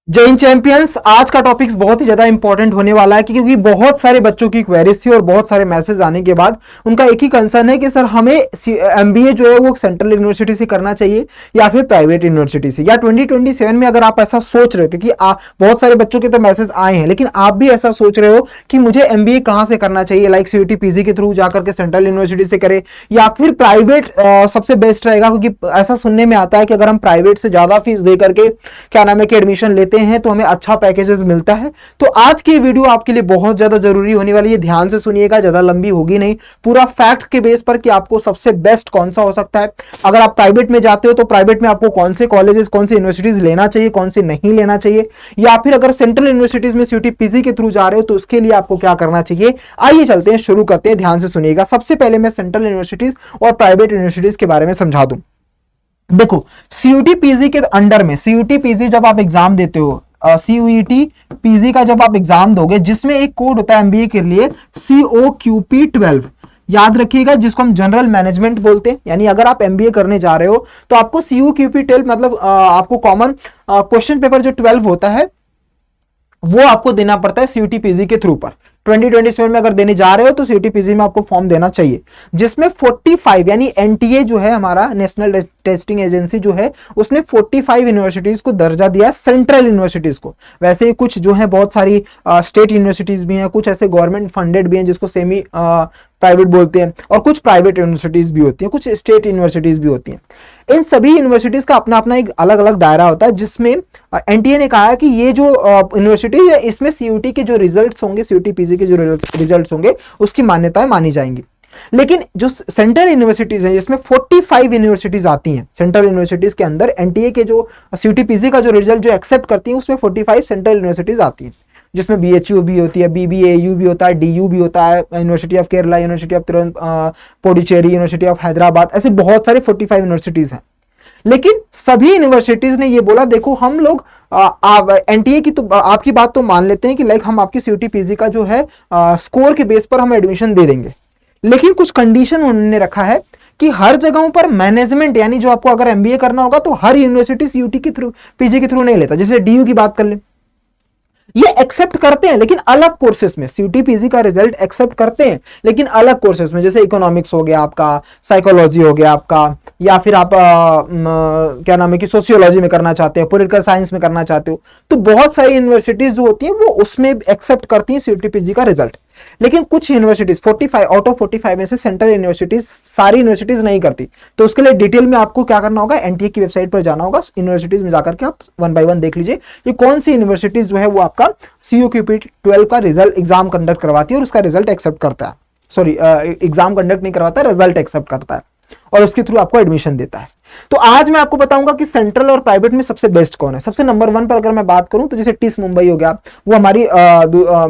जय हिंद चैंपियंस। आज का टॉपिक्स बहुत ही ज्यादा इंपॉर्टेंट होने वाला है क्योंकि बहुत सारे बच्चों की क्वेरीज थी और बहुत सारे मैसेज आने के बाद उनका एक ही कंसर्न है कि सर हमें एमबीए जो है वो सेंट्रल यूनिवर्सिटी से करना चाहिए या फिर प्राइवेट यूनिवर्सिटी से, या 2027 में अगर आप ऐसा सोच रहे हो, क्योंकि बहुत सारे बच्चों के तो मैसेज आए हैं, लेकिन आप भी ऐसा सोच रहे हो कि मुझे एमबीए कहां से करना चाहिए, लाइक सीयूटी पीजी के थ्रू जाकर के सेंट्रल यूनिवर्सिटी से करे या फिर प्राइवेट सबसे बेस्ट रहेगा, क्योंकि ऐसा सुनने में आता है कि अगर हम प्राइवेट से ज्यादा फीस दे करके क्या नाम है कि एडमिशन लेते हैं तो हमें अच्छा पैकेजेस मिलता है। तो आज की वीडियो आपके लिए बहुत ज्यादा जरूरी होने वाली है, ध्यान से सुनिएगा, ज्यादा लंबी होगी नहीं, पूरा फैक्ट के बेस पर कि आपको सबसे बेस्ट कौन सा हो सकता है। अगर आप प्राइवेट में जाते हो तो प्राइवेट में आपको कौन से कॉलेजेस कौन सी यूनिवर्सिटीज लेना चाहिए, कौन से नहीं लेना चाहिए, या फिर अगर सेंट्रल यूनिवर्सिटीज में सीयूटी पीजी के थ्रू जा रहे हो तो उसके लिए आपको क्या करना चाहिए। आइए चलते हैं, शुरू करते हैं, ध्यान से सुनिएगा। सबसे पहले मैं सेंट्रल यूनिवर्सिटीज और प्राइवेट यूनिवर्सिटीज के बारे में समझा दूं। देखो, सीयूटी पीजी के अंडर में सीयूटी पीजी जब आप एग्जाम देते हो, सीयूईटी पीजी का जब आप एग्जाम दोगे, जिसमें एक कोड होता है एमबीए के लिए COQP12, याद रखिएगा, जिसको हम जनरल मैनेजमेंट बोलते हैं। यानी अगर आप एमबीए करने जा रहे हो तो आपको COQP12 मतलब आपको कॉमन क्वेश्चन पेपर जो 12 होता है वो आपको देना पड़ता है सीयूटी पीजी के थ्रू पर। 2027 में अगर देने जा रहे हो तो सीयूटी पीजी में आपको फॉर्म देना चाहिए, जिसमें 45 यानी एनटीए जो है हमारा नेशनल टेस्टिंग एजेंसी जो है उसने 45 यूनिवर्सिटीज को दर्जा दिया सेंट्रल यूनिवर्सिटीज को। वैसे ही कुछ जो है बहुत सारी स्टेट यूनिवर्सिटीज भी हैं, कुछ ऐसे गवर्नमेंट फंडेड भी हैं जिसको सेमी प्राइवेट बोलते हैं, और कुछ प्राइवेट यूनिवर्सिटीज भी होती हैं, कुछ स्टेट यूनिवर्सिटीज भी होती हैं। इन सभी यूनिवर्सिटीज का अपना अपना एक अलग अलग दायरा होता है, जिसमें एनटीए ने कहा है कि ये जो यूनिवर्सिटी है इसमें सीयूटी के जो रिजल्ट्स होंगे, सीयूटी पीजी के जो रिजल्ट्स होंगे उसकी मान्यताएं मानी जाएंगी। लेकिन जो सेंट्रल यूनिवर्सिटीज है जिसमें 45 यूनिवर्सिटीज आती हैं, सेंट्रल यूनिवर्सिटीज के अंदर एनटीए के जो सीयूटी पीजी का जो रिजल्ट जो एक्सेप्ट करती हैं उसमें 45 सेंट्रल यूनिवर्सिटीज आती हैं, जिसमें बीएचयू भी होती है, बीबीएयू भी होता है, डीयू भी होता है, university of Kerala, university of Puducherry, university of Hyderabad, ऐसे बहुत सारे 45 यूनिवर्सिटीज हैं। लेकिन सभी यूनिवर्सिटीज ने ये बोला, देखो हम लोग एनटीए की तो आपकी बात तो मान लेते हैं कि लाइक हम आपकी सीयूटी पीजी का जो है स्कोर के बेस पर हम एडमिशन दे देंगे, लेकिन कुछ कंडीशन उन्होंने रखा है कि हर जगहों पर मैनेजमेंट, यानी जो आपको अगर एमबीए करना होगा तो हर यूनिवर्सिटी सीयूटी के थ्रू पीजी के थ्रू नहीं लेता। जैसे डीयू की बात कर ले, ये एक्सेप्ट करते हैं लेकिन अलग कोर्सेस में, सीयूटी पीजी का रिजल्ट एक्सेप्ट करते हैं लेकिन अलग कोर्सेस में, जैसे इकोनॉमिक्स हो गया आपका, साइकोलॉजी हो गया आपका, या फिर आप क्या नाम है कि सोशियोलॉजी में करना चाहते हो, पॉलिटिकल साइंस में करना चाहते हो, तो बहुत सारी यूनिवर्सिटीज जो होती हैं वो उसमें एक्सेप्ट करती हैं सीयूटी पीजी का रिजल्ट। लेकिन कुछ यूनिवर्सिटीज 45 आउट ऑफ 45 में से सेंट्रल यूनिवर्सिटीज, सारी यूनिवर्सिटीज नहीं करती। तो उसके लिए डिटेल में आपको क्या करना होगा, एनटीए की वेबसाइट पर जाना होगा, यूनिवर्सिटीज में जाकर के आप 1 बाय 1 देख लीजिए कि कौन सी यूनिवर्सिटीज जो है वो आपका COQP12 का रिजल्ट एग्जाम कंडक्ट करवाती है और उसका रिजल्ट एक्सेप्ट करता है, सॉरी एग्जाम कंडक्ट नहीं करवाता है, रिजल्ट एक्सेप्ट करता है और उसके थ्रू आपको एडमिशन देता है। तो आज मैं आपको बताऊंगा कि सेंट्रल और प्राइवेट में सबसे बेस्ट कौन है। सबसे नंबर 1 पर अगर मैं बात करूं तो जैसे टिस मुंबई हो गया, वो हमारी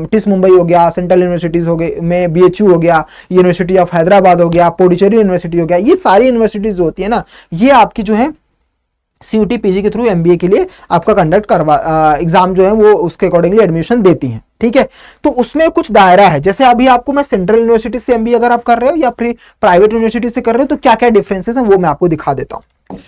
टिस मुंबई हो गया, सेंट्रल यूनिवर्सिटीज हो गई में बीएचयू हो गया, यूनिवर्सिटी ऑफ हैदराबाद हो गया, पुडुचेरी यूनिवर्सिटी हो गया, ये सारी यूनिवर्सिटीज जो होती है ना, ये आपकी जो है सीयूटी पीजी के थ्रू एमबीए के लिए आपका कंडक्ट करवा एग्जाम जो है वो उसके अकॉर्डिंगली एडमिशन देती हैं। ठीक है, तो उसमें कुछ दायरा है। जैसे अभी आपको मैं सेंट्रल यूनिवर्सिटी से एमबीए अगर आप कर रहे हो या फिर प्राइवेट यूनिवर्सिटी से कर रहे हो तो क्या क्या डिफरेंसेस हैं वो मैं आपको दिखा देता हूं।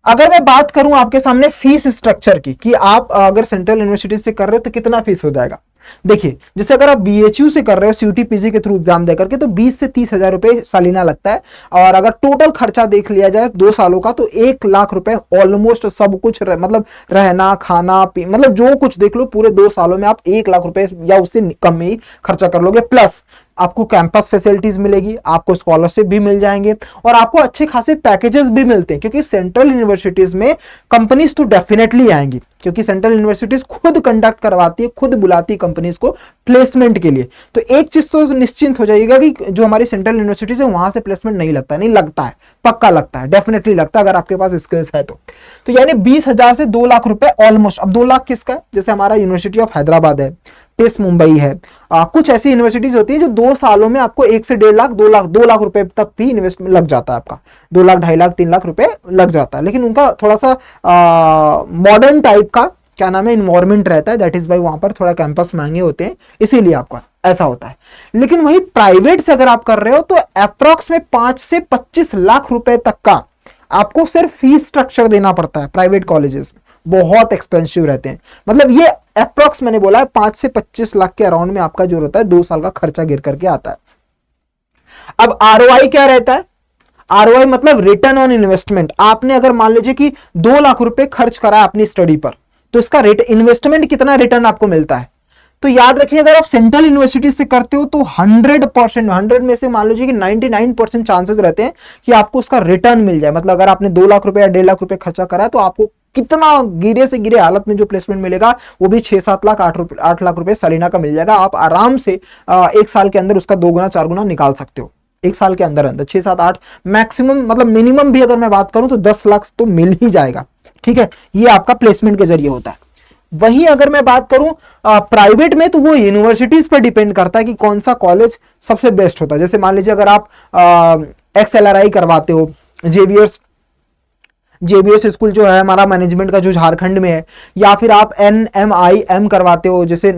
अगर मैं बात करूं आपके सामने फीस स्ट्रक्चर की, कि आप अगर सेंट्रल यूनिवर्सिटी से कर रहे हो तो कितना फीस हो जाएगा। देखिए, जैसे अगर आप बीएचयू से कर रहे हो सीयूटी पीजी के थ्रू एग्जाम देकर के तो 20 से 30 हजार रुपए सालाना लगता है, और अगर टोटल खर्चा देख लिया जाए 2 सालों का तो 1 लाख रुपए ऑलमोस्ट सब कुछ मतलब रहना खाना मतलब जो कुछ देख लो, पूरे 2 सालों में आप 1 लाख रुपए या उससे कम में ही खर्चा कर लोगे। प्लस आपको कैंपस फैसिलिटीज मिलेगी, आपको स्कॉलरशिप भी मिल जाएंगे और आपको अच्छे खासे पैकेजेस भी मिलते हैं, क्योंकि सेंट्रल यूनिवर्सिटीज में कंपनीज तो डेफिनेटली आएंगी, क्योंकि सेंट्रल यूनिवर्सिटीज खुद कंडक्ट करवाती है, खुद बुलाती है कंपनीज को प्लेसमेंट के लिए। तो एक चीज तो निश्चिंत हो जाएगा कि जो हमारी सेंट्रल यूनिवर्सिटीज है वहां से प्लेसमेंट नहीं लगता, नहीं लगता है, पक्का लगता है, डेफिनेटली लगता है अगर आपके पास स्किल्स है तो यानी 20,000 से 2 लाख रुपए ऑलमोस्ट। अब 2 लाख किसका है, जैसे हमारा यूनिवर्सिटी ऑफ हैदराबाद है, टिस मुंबई है, कुछ ऐसी यूनिवर्सिटीज होती है जो 2 सालों में आपको 1 से 1.5 लाख 2 लाख रुपए तक भी इन्वेस्टमेंट लग जाता है आपका, 2 लाख 2.5 लाख 3 लाख रुपए लग जाता है। लेकिन उनका थोड़ा सा मॉडर्न टाइप का क्या नाम है इन्वायरमेंट रहता है, दैट इज बाई वहां पर थोड़ा कैंपस महंगे होते हैं, इसीलिए आपका ऐसा होता है। लेकिन वही प्राइवेट से अगर आप कर रहे हो तो अप्रॉक्स में 5 से 25 लाख रुपए तक का आपको सिर्फ फीस स्ट्रक्चर देना पड़ता है। प्राइवेट कॉलेजेस बहुत एक्सपेंसिव रहते हैं, मतलब ये अप्रोक्स मैंने बोला है 5 से 25 लाख के अराउंड में आपका जो रहता है 2 साल का खर्चा गिर करके आता है। अब आरओआई क्या रहता है? आरओआई मतलब रिटर्न ऑन इन्वेस्टमेंट। आपने अगर मान लीजिए कि 2 लाख रुपए खर्च करा अपनी स्टडी पर, तो इसका इन्वेस्टमेंट कितना रिटर्न आपको मिलता है? तो याद रखिए, अगर आप सेंट्रल यूनिवर्सिटी से करते हो तो 100%, 100 में से मान लीजिए कि 99% चांसेस रहते हैं कि आपको उसका रिटर्न मिल जाए। मतलब अगर आपने 2 लाख रुपए या 1.5 लाख रुपए खर्चा करा है तो आपको कितना गिरे से गिरे हालत में जो प्लेसमेंट मिलेगा वो भी 6-7 लाख 8 लाख रुपए सालाना का मिल जाएगा। आप आराम से 1 साल के अंदर उसका 2 गुना 4 गुना निकाल सकते हो। 1 साल के अंदर 6-7-8 मैक्सिमम, मतलब मिनिमम भी अगर मैं बात करूं तो 10 लाख तो मिल ही जाएगा। ठीक है, ये आपका प्लेसमेंट के जरिए होता है। वहीं अगर मैं बात करूं प्राइवेट में, तो वो यूनिवर्सिटीज पर डिपेंड करता है कि कौन सा कॉलेज सबसे बेस्ट होता है। जैसे मान लीजिए अगर आप XLRI करवाते हो, जेबीएस स्कूल जो है हमारा मैनेजमेंट का जो झारखंड में है, या फिर आप NMIM करवाते हो, जैसे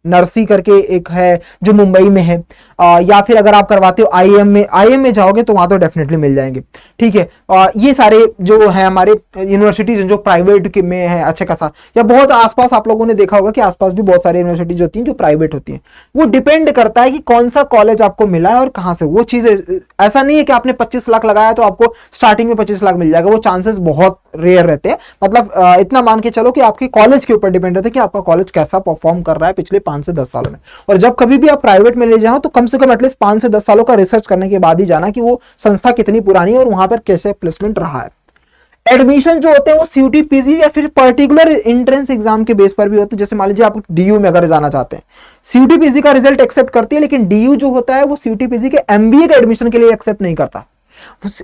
नरसी करके एक है जो मुंबई में है, या फिर अगर आप करवाते हो IIM में जाओगे तो वहां तो डेफिनेटली मिल जाएंगे। ठीक है, ये सारे जो है हमारे यूनिवर्सिटीज जो प्राइवेट में है अच्छा खासा, या बहुत आसपास आप लोगों ने देखा होगा कि आसपास भी बहुत सारी यूनिवर्सिटीज होती हैं जो प्राइवेट होती हैं। वो डिपेंड करता है कि कौन सा कॉलेज आपको मिला है और कहां से। वो चीज ऐसा नहीं है कि आपने 25 लाख लगाया तो आपको स्टार्टिंग में 25 लाख मिल जाएगा, वो चांसेस बहुत रेयर रहते हैं। मतलब इतना मान के चलो कि आपके कॉलेज के ऊपर डिपेंड रहता है कि आपका कॉलेज कैसा परफॉर्म कर रहा है पिछले 5 से 10 सालों में। और जब कभी भी आप प्राइवेट में ले जाओ तो कम से कम एटलीस्ट 5 से 10 सालों का रिसर्च करने के बाद ही जाना कि वो संस्था कितनी पुरानी है और वहां पर कैसे प्लेसमेंट रहा है। एडमिशन जो होते हैं वो सीयूटी पीजी या फिर पर्टिकुलर एंट्रेंस एग्जाम के बेस पर भी होते हैं। जैसे मान लीजिए आप डीयू में अगर जाना चाहते हैं, सीयूटी पीजी का रिजल्ट एक्सेप्ट करती है, लेकिन डीयू जो होता है वो सीयूटी पीजी के एमबीए के एडमिशन के लिए एक्सेप्ट नहीं करता।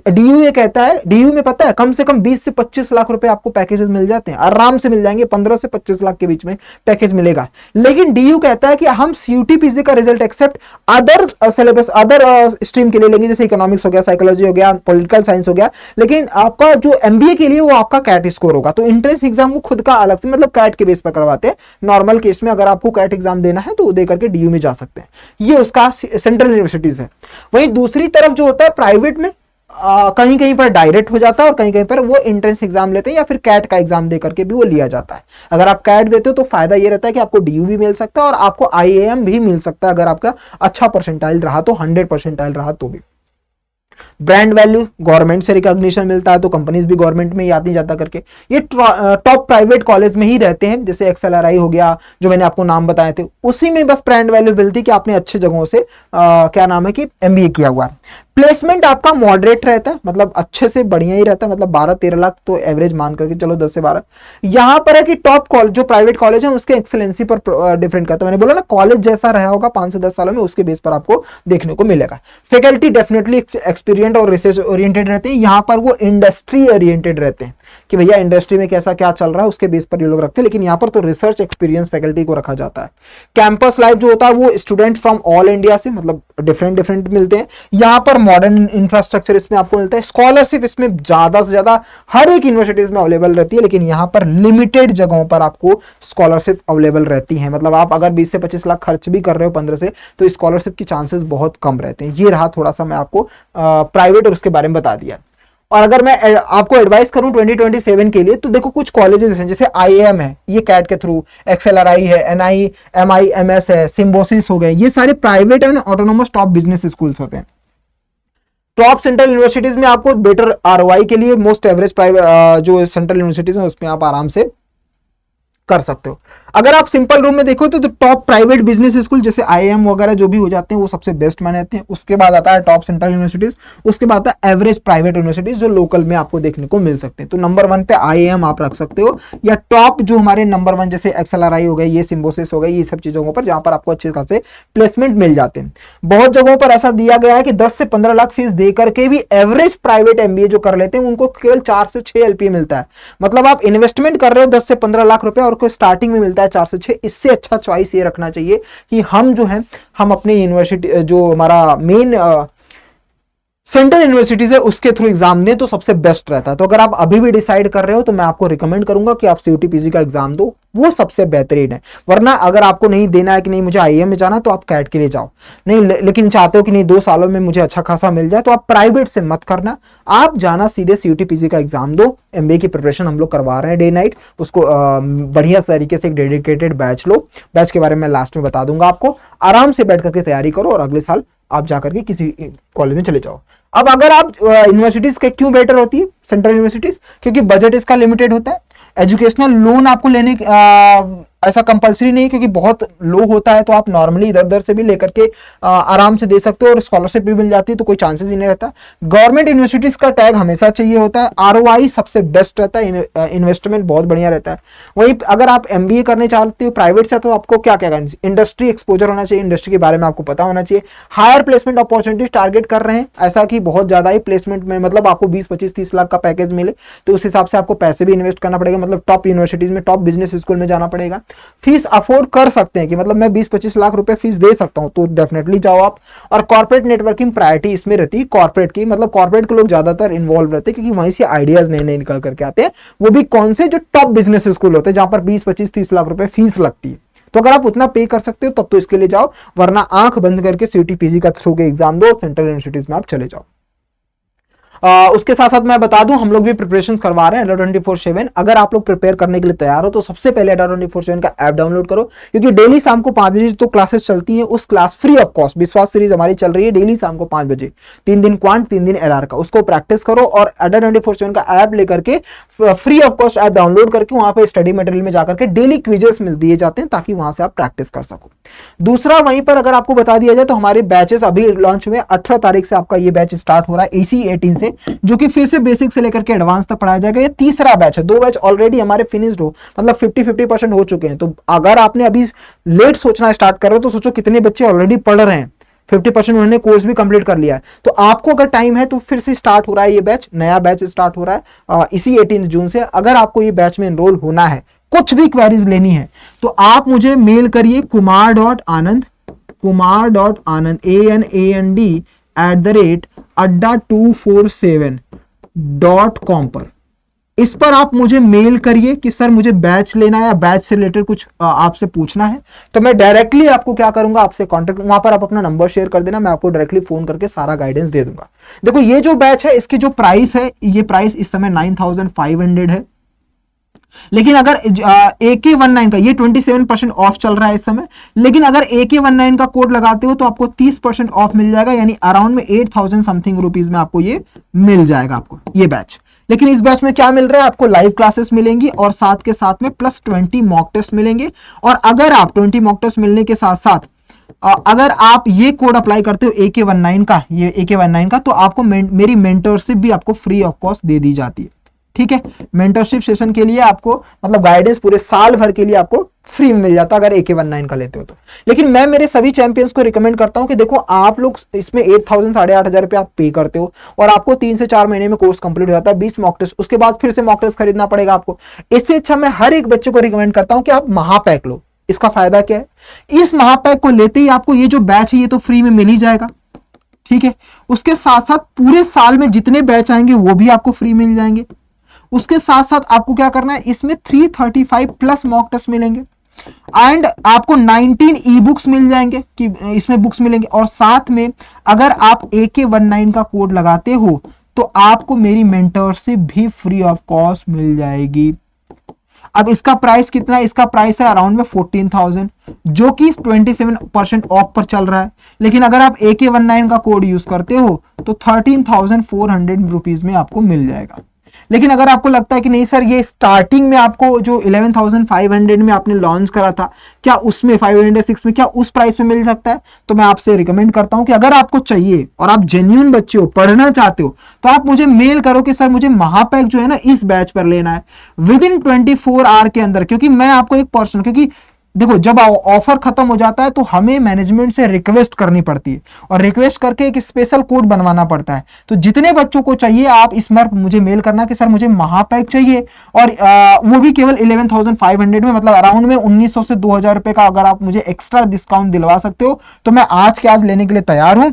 डीयू ये कहता है, डीयू में पता है कम से कम 20 से 25 लाख रुपए आपको पैकेजेस मिल जाते हैं, आराम से मिल जाएंगे, 15 से 25 लाख के बीच में पैकेज मिलेगा। लेकिन डीयू कहता है कि हम सीयूटी पीजी का result except other syllabus, other stream के लिए लेंगे, जैसे इकोनॉमिक्स हो गया, साइकोलॉजी हो गया, पॉलिटिकल साइंस हो गया, लेकिन आपका जो एमबीए के लिए वो आपका कैट स्कोर होगा। तो एंट्रेंस एग्जाम वो खुद का अलग से, मतलब कैट के बेस पर करवाते हैं। नॉर्मल केस में अगर आपको कैट एग्जाम देना है तो वो दे करके डीयू में जा सकते हैं। ये उसका सेंट्रल यूनिवर्सिटीज है। वहीं दूसरी तरफ जो होता है प्राइवेट में कहीं कहीं पर डायरेक्ट हो जाता है और कहीं कहीं पर वो एंट्रेंस एग्जाम लेते हैं या फिर कैट का एग्जाम दे करके भी वो लिया जाता है। अगर आप कैट देते हो तो फायदा ये रहता है कि आपको डीयू भी मिल सकता है और आपको IIM भी मिल सकता है, अगर आपका अच्छा परसेंटाइल रहा तो, 100 परसेंटाइल रहा तो भी। ब्रांड वैल्यू, गवर्नमेंट से रिकॉग्निशन मिलता है तो कंपनीज भी गवर्नमेंट में ही आती जाता करके। ये टॉप प्राइवेट कॉलेज में ही रहते हैं, जैसे XLRI हो गया जो मैंने आपको नाम बताए थे, उसी में बस ब्रांड वैल्यू मिलती कि आपने अच्छे जगहों से क्या नाम है कि MBA किया हुआ है। प्लेसमेंट आपका मॉडरेट रहता है, मतलब अच्छे से बढ़िया ही रहता है, मतलब 12-13 लाख तो एवरेज मान करके चलो, 10 से 12। यहां पर है कि टॉप कॉलेज जो प्राइवेट कॉलेज है उसके एक्सेलेंसी पर डिफरेंट करता है। मैंने बोला ना, कॉलेज जैसा रहा होगा 5 से 10 सालों में, उसके बेस पर आपको देखने को मिलेगा। फैकल्टी डेफिनेटली एक्सपीरियंस और रिसर्च ओरिएंटेड रहते हैं। यहां पर वो इंडस्ट्री ओरिएंटेड रहते हैं कि भैया इंडस्ट्री में कैसा क्या चल रहा है उसके बेस पर ये लोग रखते हैं, लेकिन यहां पर तो रिसर्च एक्सपीरियंस फैकल्टी को रखा जाता है। कैंपस लाइफ जो होता है वो स्टूडेंट फ्रॉम ऑल इंडिया से, मतलब डिफरेंट मिलते हैं। यहां पर मॉडर्न इंफ्रास्ट्रक्चर इसमें आपको मिलता है। स्कॉलरशिप इसमें ज्यादा से ज्यादा हर एक यूनिवर्सिटीज में अवेलेबल रहती है, लेकिन यहां पर लिमिटेड जगहों पर आपको स्कॉलरशिप अवेलेबल रहती है। मतलब आप अगर 20 से 25 लाख खर्च भी कर रहे हो 15 से, तो स्कॉलरशिप की चांसेस बहुत कम रहते हैं। ये रहा थोड़ा सा मैं आपको प्राइवेट और उसके बारे में बता दिया। और अगर मैं आपको एडवाइस करूं 2027 के लिए, तो देखो कुछ कॉलेजेस हैं, जैसे IIM है, ये कैट के थ्रू, XLRI है, NIMIMS है, सिम्बोसिस हो गए, ये सारे private and autonomous top business schools होते हैं। टॉप सेंट्रल यूनिवर्सिटीज में आपको बेटर ROI के लिए मोस्ट एवरेज प्राइवेट जो सेंट्रल यूनिवर्सिटीज हैं उसमें आप आराम से कर सकते हो। अगर आप सिंपल रूम में देखो तो टॉप प्राइवेट बिजनेस स्कूल जैसे IIM वगैरह जो भी हो जाते हैं वो सबसे बेस्ट माने जाते हैं। उसके बाद आता है टॉप सेंट्रल यूनिवर्सिटीज, उसके बाद आता है एवरेज प्राइवेट यूनिवर्सिटीज जो लोकल में आपको देखने को मिल सकते हैं। तो नंबर 1 पे IIM आप रख सकते हो, या टॉप जो हमारे नंबर 1 जैसे XLRI हो गए, ये सिम्बोसिस हो गए, ये सब चीजों पर जहां पर आपको अच्छे खासे प्लेसमेंट मिल जाते हैं। बहुत जगहों पर ऐसा दिया गया है कि 10 से 15 लाख फीस दे करके भी एवरेज प्राइवेट MBA जो कर लेते हैं उनको केवल 4 से 6 LPA मिलता है। मतलब आप इन्वेस्टमेंट कर रहे हो 10 से 15 लाख रुपए और स्टार्टिंग में मिलता है 4 से 6। इससे अच्छा चॉइस ये रखना चाहिए कि हम जो है हम अपने यूनिवर्सिटी जो हमारा मेन सेंट्रल यूनिवर्सिटीज है उसके थ्रू एग्जाम दें तो सबसे बेस्ट रहता है। तो अगर आप अभी भी डिसाइड कर रहे हो तो मैं आपको रिकमेंड करूंगा कि आप CUT PG का एग्जाम दो, वो सबसे बेहतरीन है। वरना अगर आपको नहीं देना है कि नहीं मुझे आईएम में जाना, तो आप कैट के लिए जाओ। नहीं लेकिन चाहते हो कि नहीं 2 सालों में मुझे अच्छा खासा मिल जाए, तो आप प्राइवेट से मत करना, आप जाना सीधे सीयूटी पीजी का एग्जाम दो। एमबीए की प्रिपरेशन हम लोग करवा रहे हैं डे नाइट, उसको बढ़िया तरीके से एक डेडिकेटेड बैच लो। बैच के बारे में लास्ट में बता दूंगा आपको। आराम से बैठ करके तैयारी करो और अगले साल आप जाकर के किसी कॉलेज में चले जाओ। अब अगर आप यूनिवर्सिटीज के क्यों बेटर होती है सेंट्रल यूनिवर्सिटीज, क्योंकि बजट इसका लिमिटेड होता है। एजुकेशनल लोन आपको लेने ऐसा कंपलसरी नहीं, क्योंकि बहुत लो होता है, तो आप नॉर्मली इधर उधर से भी लेकर के आराम से दे सकते हो, और स्कॉलरशिप भी मिल जाती है, तो कोई चांसेस ही नहीं रहता। गवर्नमेंट यूनिवर्सिटीज का टैग हमेशा चाहिए होता है, आरओआई सबसे बेस्ट रहता है, इन्वेस्टमेंट बहुत बढ़िया रहता है। वहीं अगर आप एमबीए करने चाहते हो प्राइवेट से, तो आपको क्या क्या करना चाहिए, इंडस्ट्री एक्सपोजर होना चाहिए, इंडस्ट्री के बारे में आपको पता होना चाहिए। हायर प्लेसमेंट अपॉर्चुनिटीज टारगेट कर रहे हैं, ऐसा कि बहुत ज्यादा ही प्लेसमेंट में मतलब आपको 20-25-30 लाख का पैकेज मिले, तो उस हिसाब से आपको पैसे भी इन्वेस्ट करना पड़ेगा, मतलब टॉप यूनिवर्सिटीज में, टॉप बिजनेस स्कूल में जाना पड़ेगा। फीस अफोर्ड कर सकते हैं कि मतलब मैं 20-25 लाख रुपए फीस दे सकता हूं, तो डेफिनेटली जाओ आप। और कॉर्पोरेट नेटवर्किंग प्रायोरिटी इसमें रहती है, कॉर्पोरेट की, मतलब कॉर्पोरेट के लोग ज्यादातर इन्वॉल्व रहते हैं, क्योंकि वहीं से आइडियाज नए नए निकल करके आते हैं। वो भी कौन से, जो टॉप बिजनेस स्कूल होते हैं, जहां पर 20-25-30 लाख रुपए फीस लगती है। तो अगर आप उतना पे कर सकते हो तब तो इसके लिए जाओ, वरना आंख बंद करके सीयूटी पीजी का थ्रू के एग्जाम दो, सेंट्रल यूनिवर्सिटीज में आप चले जाओ। उसके साथ साथ मैं बता दूं, हम लोग भी प्रिपरेशन करवा रहे हैं अड्डा 24/7। अगर आप लोग प्रिपेयर करने के लिए तैयार हो, तो सबसे पहले अड्डा 24/7 का ऐप डाउनलोड करो, क्योंकि डेली शाम को 5 बजे तो क्लासेस चलती हैं। उस क्लास फ्री ऑफ कॉस्ट विश्वास सीरीज हमारी चल रही है, डेली शाम को 5 बजे, 3 दिन क्वांट 3 दिन एलआर का, उसको प्रैक्टिस करो। और अड्डा 24/7 का ऐप लेकर के free of cost app download करके वहां पर स्टडी मटेरियल में जाकर के डेली क्विजेस मिल दिए जाते हैं, ताकि वहां से आप प्रैक्टिस कर सको। दूसरा, वहीं पर अगर आपको बता दिया जाए, तो हमारे बैचेस अभी लॉन्च हुए, 18 तारीख से आपका ये बैच स्टार्ट हो रहा है AC 18 से, जो कि फिर से बेसिक से लेकर के एडवांस तक पढ़ाया जाएगा। ये तीसरा बैच है, 2 बैच ऑलरेडी हमारे फिनिश्ड हो, मतलब 50% हो चुके हैं। तो अगर आपने अभी लेट सोचना स्टार्ट कर रहे हो, तो सोचो कितने बच्चे ऑलरेडी पढ़ रहे हैं, 50% उन्होंने कोर्स भी कंप्लीट कर लिया है। तो आपको अगर टाइम है, तो फिर से स्टार्ट हो रहा है ये बैच, नया बैच स्टार्ट हो रहा है इसी 18 जून से। अगर आपको ये बैच में एनरोल होना है, कुछ भी क्वेरीज लेनी है, तो आप मुझे मेल करिए kumar.anand ANAND@adda247.com पर। इस पर आप मुझे मेल करिए कि सर मुझे बैच लेना है, या बैच से रिलेटेड कुछ आपसे पूछना है, तो मैं डायरेक्टली आपको क्या करूंगा, आपसे कांटेक्ट, वहां पर आप अपना नंबर शेयर कर देना, मैं आपको डायरेक्टली फोन करके सारा गाइडेंस दे दूंगा। देखो ये जो बैच है, इसकी जो प्राइस है, ये प्राइस इस समय 9500 है। लेकिन अगर AK19 का ये 27% ऑफ चल रहा है इस समय, लेकिन अगर AK19 का कोड लगाते हो, तो आपको 30% ऑफ मिल जाएगा, यानी अराउंड में 8000 समथिंग रुपीज में आपको ये मिल जाएगा, आपको ये बैच। लेकिन इस बैच में क्या मिल रहा है, आपको लाइव क्लासेस मिलेंगी, और साथ के साथ में +20 मॉक टेस्ट मिलेंगे। और अगर आप 20 मॉक टेस्ट मिलने के साथ साथ अगर आप ये कोड अप्लाई करते हो AK19 का, ये AK19 का, तो आपको मेरी मेंटरशिप भी आपको फ्री ऑफ कॉस्ट दे दी जाती है। ठीक है, मेंटरशिप सेशन के लिए आपको मतलब गाइडेंस पूरे साल भर के लिए आपको फ्री में मिल जाता है, अगर AK19 का लेते हो तो। लेकिन मैं मेरे सभी चैंपियंस को रिकमेंड करता हूं कि देखो, आप लोग इसमें 8000 8,500 रुपए आप पे करते हो, और आपको 3 से 4 महीने में कोर्स कंप्लीट हो जाता है, 20 मॉक टेस्ट, उसके बाद फिर से मॉक टेस्ट खरीदना पड़ेगा आपको। इससे अच्छा मैं हर एक बच्चे को रिकमेंड करता हूं कि आप महापैक लो। इसका फायदा क्या है, इस महापैक को लेते ही आपको ये जो बैच है, ये तो फ्री में मिल ही जाएगा। ठीक है, उसके साथ साथ पूरे साल में जितने बैच आएंगे वो भी आपको फ्री मिल जाएंगे। उसके साथ साथ आपको क्या करना है, इसमें 335 प्लस मॉक टेस्ट मिलेंगे, एंड आपको 19 ई बुक्स मिल जाएंगे, कि इसमें बुक्स मिलेंगे। और साथ में अगर आप AK19 का कोड लगाते हो, तो आपको मेरी मेंटरशिप भी फ्री ऑफ कॉस्ट मिल जाएगी। अब इसका प्राइस कितना है, इसका प्राइस है अराउंड में 14,000, जो कि 27% ऑफ पर चल रहा है। लेकिन अगर आप AK19 का कोड यूज करते हो, तो 13,400 रुपीज में आपको मिल जाएगा। लेकिन अगर आपको लगता है कि नहीं सर, ये स्टार्टिंग में आपको जो 11,500 में आपने लॉन्च करा था, क्या उसमें 506 में क्या उस प्राइस में मिल सकता है, तो मैं आपसे रिकमेंड करता हूं कि अगर आपको चाहिए और आप जेन्युइन बच्चे हो, पढ़ना चाहते हो, तो आप मुझे मेल करो कि सर मुझे महापैक जो है ना इस बैच पर लेना है विद इन 24 आवर के अंदर। क्योंकि मैं आपको एक पर्सन, क्योंकि देखो जब ऑफर खत्म हो जाता है, तो हमें मैनेजमेंट से रिक्वेस्ट करनी पड़ती है, और रिक्वेस्ट करके एक स्पेशल कोड बनवाना पड़ता है। तो जितने बच्चों को चाहिए, आप इस बार मुझे मेल करना कि सर मुझे महापैक चाहिए, और वो भी केवल 11,500 में, मतलब अराउंड में 1900 से 2,000 रुपए का अगर आप मुझे एक्स्ट्रा डिस्काउंट दिलवा सकते हो, तो मैं आज के आज लेने के लिए तैयार हूं।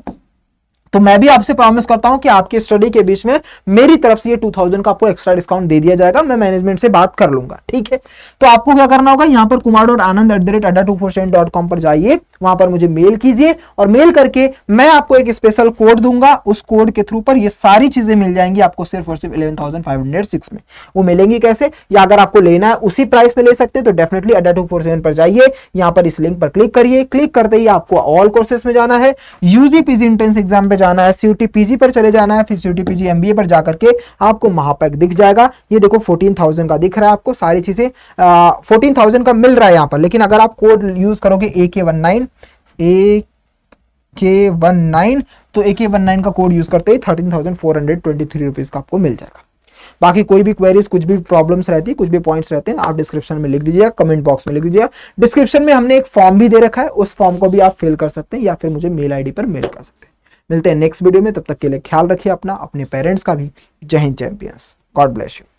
तो मैं भी आपसे प्रॉमिस करता हूं कि आपकी स्टडी के बीच में मेरी तरफ से ये 2000 का आपको एक्स्ट्रा डिस्काउंट दे दिया जाएगा, मैं मैनेजमेंट से बात कर लूंगा, ठीक है। तो आपको क्या करना होगा, यहां पर kumar.anand@adda247.com पर जाइए, वहां पर मुझे मेल कीजिए और मेल करके मैं आपको एक स्पेशल कोड दूंगा, उस कोड के थ्रू पर ये सारी चीजें मिल जाएंगी आपको सिर्फ और सिर्फ 11,506 में। वो मिलेंगी कैसे, या अगर आपको लेना है उसी प्राइस पे ले सकते हैं तो डेफिनेटली adda247 पर जाइए, यहां पर इस लिंक पर क्लिक करिए, क्लिक करते ही आपको ऑल कोर्सेस में जाना है, यूजी पीजी इंट्रेंस एग्जाम पे जाना है, सीयूटी पीजी पर चले जाना है, फिर सीयूटी पीजी एमबीए पर जाकर के आपको महापैक दिख जाएगा। ये देखो 14,000 का दिख रहा है आपको, सारी चीजें 14,000 का मिल रहा है यहां पर। लेकिन अगर आप कोड यूज करोगे AK19 तो AK19 का कोड यूज करते ही 13,423 रुपीज का आपको मिल जाएगा। बाकी कोई भी क्वेरीज, कुछ भी प्रॉब्लम्स रहती है, कुछ भी पॉइंट्स रहते हैं, आप डिस्क्रिप्शन में लिख दीजिएगा, कमेंट बॉक्स में लिख दीजिएगा। डिस्क्रिप्शन में हमने एक फॉर्म भी दे रखा है, उस फॉर्म को भी आप फिल कर सकते हैं या फिर मुझे मेल आईडी पर मेल कर सकते हैं। मिलते हैं नेक्स्ट वीडियो में, तब तक के लिए ख्याल रखिए अपना, अपने पेरेंट्स का भी। जय Hind champions, God bless you.